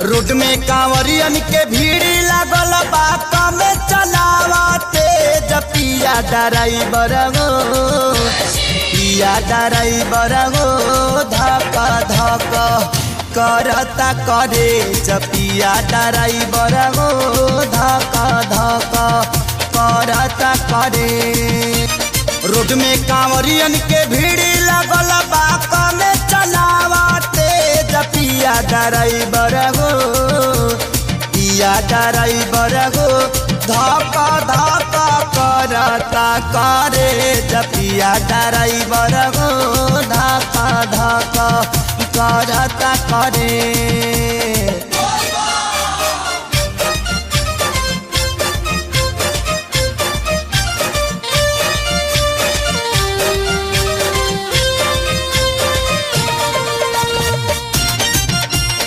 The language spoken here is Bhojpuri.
रोड में कांवरियन के भीड़ लागल बात में चलावते पिया ड्राइवर गो पिया ड्राइवर गो धक धक करता करे पिया ड्राइवर गो धक धक करता करे। रोड में कांवरियन के भीड़ लागल बात में चलावते पिया ड्राइवर गो पिया ड्राइवर गो धक धक करता करे पिया ड्राइवर गो धक धक करता करे।